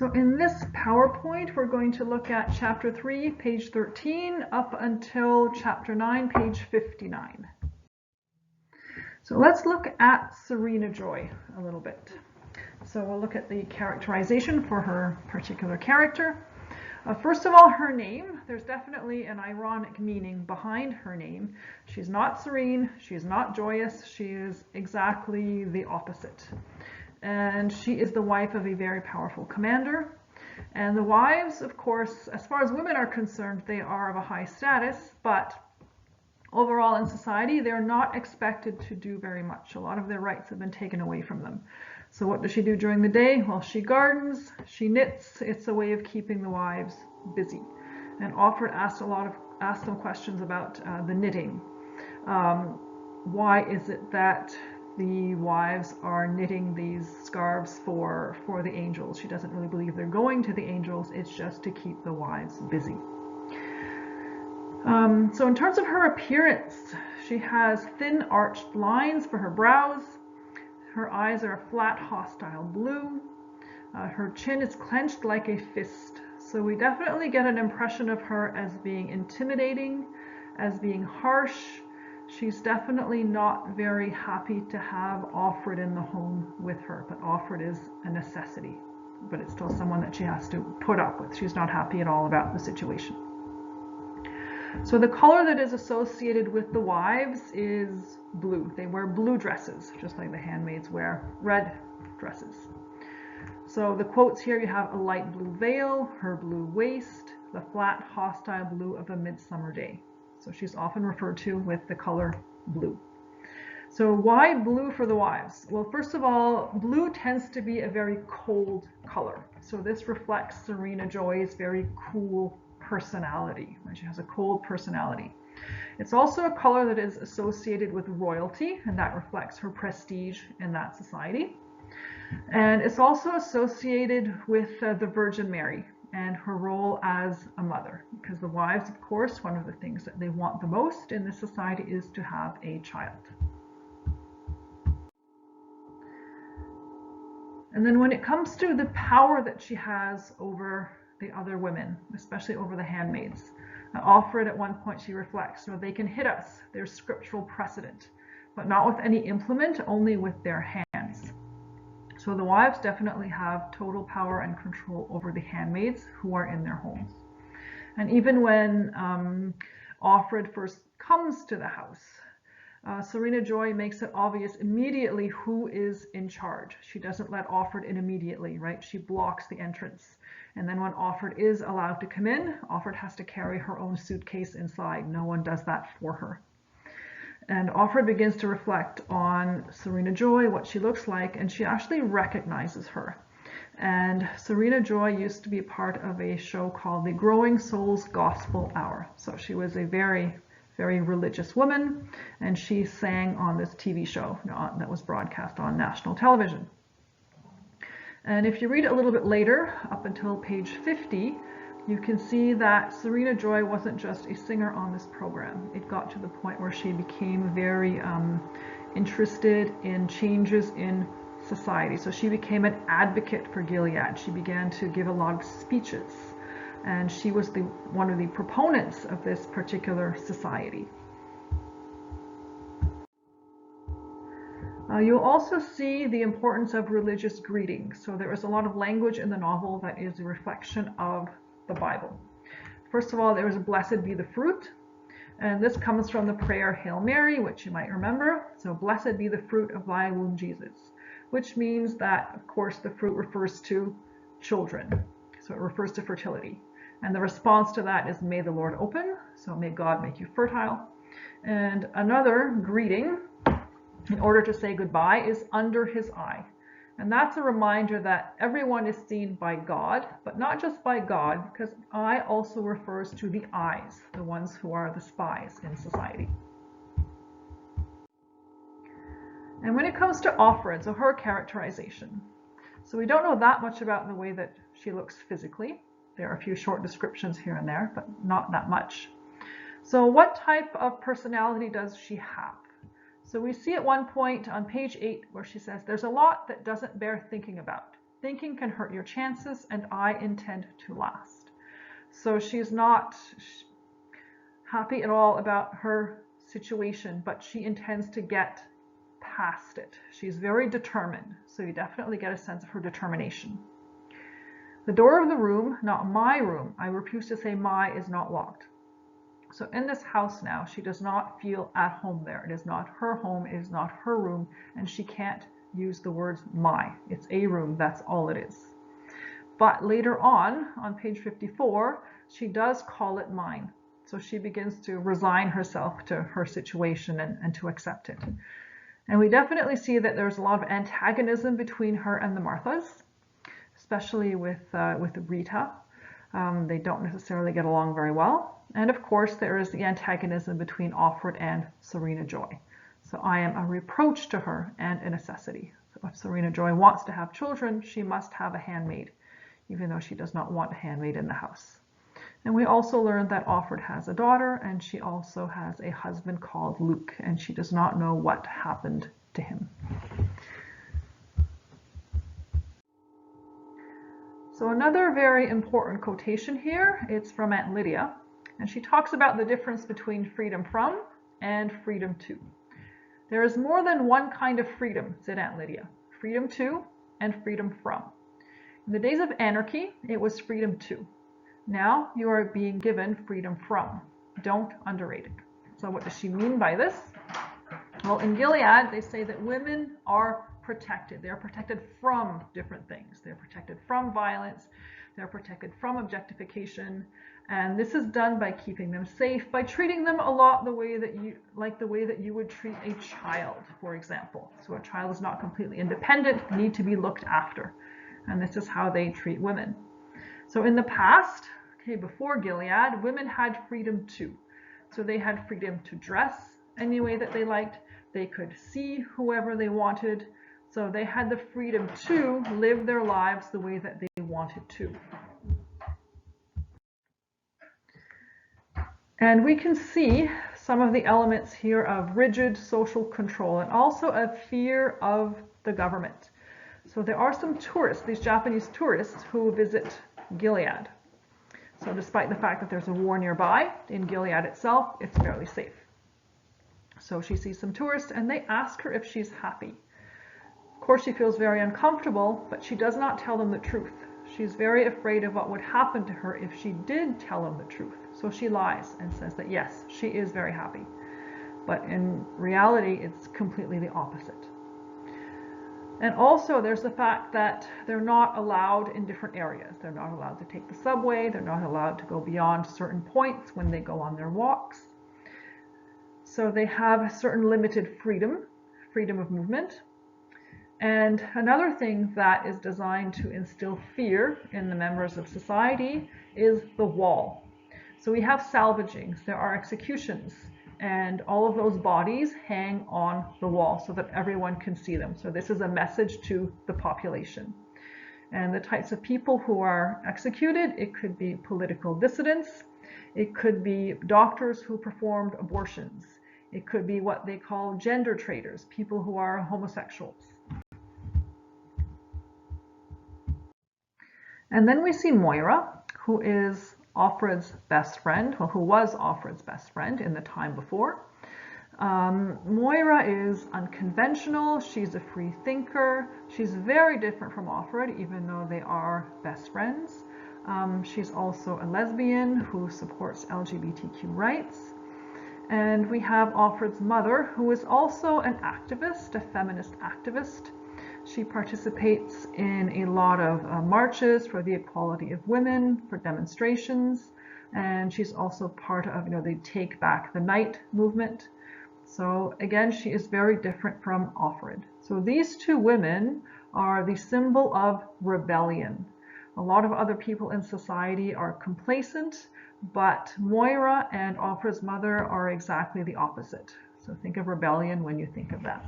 So in this PowerPoint, we're going to look at Chapter 3, page 13, up until Chapter 9, page 59. So let's look at Serena Joy a little bit. So we'll look at the characterization for her particular character. First of all, her name. There's definitely an ironic meaning behind her name. She's not serene, she's not joyous, she is exactly the opposite. And she is the wife of a very powerful commander. And the wives, of course, as far as women are concerned, they are of a high status, but overall in society, they're not expected to do very much. A lot of their rights have been taken away from them. So what does she do during the day? Well, she gardens, she knits. It's a way of keeping the wives busy. And Offred asked some questions about the knitting. Why is it that the wives are knitting these scarves for the angels? She doesn't really believe they're going to the angels. It's just to keep the wives busy. So in terms of her appearance, she has thin arched lines for her brows. Her eyes are a flat, hostile blue. Her chin is clenched like a fist. So we definitely get an impression of her as being intimidating, as being harsh. She's definitely not very happy to have Offred in the home with her, but Offred is a necessity. But it's still someone that she has to put up with. She's not happy at all about the situation. So the color that is associated with the wives is blue. They wear blue dresses, just like the handmaids wear red dresses. So the quotes here, you have a light blue veil, her blue waist, the flat, hostile blue of a midsummer day. So she's often referred to with the color blue. So why blue for the wives? Well, first of all, blue tends to be a very cold color. So this reflects Serena Joy's very cool personality. Right? She has a cold personality. It's also a color that is associated with royalty, and that reflects her prestige in that society. And it's also associated with the Virgin Mary and her role as a mother, because the wives, of course, one of the things that they want the most in this society is to have a child. And then when it comes to the power that she has over the other women, especially over the handmaids, Offred at one point she reflects, they can hit us, there's scriptural precedent, but not with any implement, only with their hands. So the wives definitely have total power and control over the handmaids who are in their homes. And even when Offred first comes to the house, Serena Joy makes it obvious immediately who is in charge. She doesn't let Offred in immediately, right? She blocks the entrance. And then when Offred is allowed to come in, Offred has to carry her own suitcase inside. No one does that for her. And Offred begins to reflect on Serena Joy, what she looks like, and she actually recognizes her. And Serena Joy used to be part of a show called the Growing Souls Gospel Hour. So she was a very, very religious woman, and she sang on this TV show that was broadcast on national television. And if you read it a little bit later, up until page 50, you can see that Serena Joy wasn't just a singer on this program. It got to the point where she became very interested in changes in society. So she became an advocate for Gilead. She began to give a lot of speeches. And she was one of the proponents of this particular society. You'll also see the importance of religious greetings. So there is a lot of language in the novel that is a reflection of the Bible. First of all, there is blessed be the fruit. And this comes from the prayer Hail Mary, which you might remember. So blessed be the fruit of thy womb, Jesus, which means that, of course, the fruit refers to children. So it refers to fertility. And the response to that is, may the Lord open. So may God make you fertile. And another greeting, in order to say goodbye, is under his eye. And that's a reminder that everyone is seen by God, but not just by God, because eye also refers to the eyes, the ones who are the spies in society. And when it comes to Offred, so her characterization. So we don't know that much about the way that she looks physically. There are a few short descriptions here and there, but not that much. So what type of personality does she have? So we see at one point on page 8 where she says, there's a lot that doesn't bear thinking about. Thinking can hurt your chances, and I intend to last. So she's not happy at all about her situation, but she intends to get past it. She's very determined, so you definitely get a sense of her determination. The door of the room, not my room, I refuse to say my, is not locked. So in this house now, she does not feel at home there. It is not her home, it is not her room, and she can't use the words my. It's a room, that's all it is. But later on page 54, she does call it mine. So she begins to resign herself to her situation and to accept it. And we definitely see that there's a lot of antagonism between her and the Marthas, especially with Rita. They don't necessarily get along very well. And of course, there is the antagonism between Offred and Serena Joy. So I am a reproach to her and a necessity. So if Serena Joy wants to have children, she must have a handmaid, even though she does not want a handmaid in the house. And we also learned that Offred has a daughter, and she also has a husband called Luke, and she does not know what happened to him. So another very important quotation here, it's from Aunt Lydia, and she talks about the difference between freedom from and freedom to. There is more than one kind of freedom, said Aunt Lydia. Freedom to and freedom from. In the days of anarchy, it was freedom to. Now you are being given freedom from. Don't underrate it. So what does she mean by this? Well, in Gilead, they say that women are protected. They're protected from different things. They're protected from violence. They're protected from objectification. And this is done by keeping them safe, by treating them a lot the way that you would treat a child, for example. So a child is not completely independent, need to be looked after. And this is how they treat women. So in the past, before Gilead, women had freedom too. So they had freedom to dress any way that they liked. They could see whoever they wanted. So they had the freedom to live their lives the way that they wanted to. And we can see some of the elements here of rigid social control and also a fear of the government. So there are some tourists, these Japanese tourists, who visit Gilead. So despite the fact that there's a war nearby, in Gilead itself, it's fairly safe. So she sees some tourists and they ask her if she's happy. Of course, she feels very uncomfortable, but she does not tell them the truth. She's very afraid of what would happen to her if she did tell them the truth. So she lies and says that yes, she is very happy. But in reality, it's completely the opposite. And also there's the fact that they're not allowed in different areas. They're not allowed to take the subway. They're not allowed to go beyond certain points when they go on their walks. So they have a certain limited freedom of movement. And another thing that is designed to instill fear in the members of society is the wall. So we have salvagings, there are executions, and all of those bodies hang on the wall so that everyone can see them. So this is a message to the population. And the types of people who are executed, it could be political dissidents, it could be doctors who performed abortions, it could be what they call gender traitors, people who are homosexuals. And then we see Moira, who is Offred's best friend, who was Offred's best friend in the time before. Moira is unconventional, she's a free thinker, she's very different from Offred, even though they are best friends. She's also a lesbian who supports LGBTQ rights. And we have Offred's mother, who is also an activist, a feminist activist. She participates in a lot of marches for the equality of women, for demonstrations, and she's also part of the Take Back the Night movement. So again, she is very different from Offred. So these two women are the symbol of rebellion. A lot of other people in society are complacent, but Moira and Offred's mother are exactly the opposite. So think of rebellion when you think of that.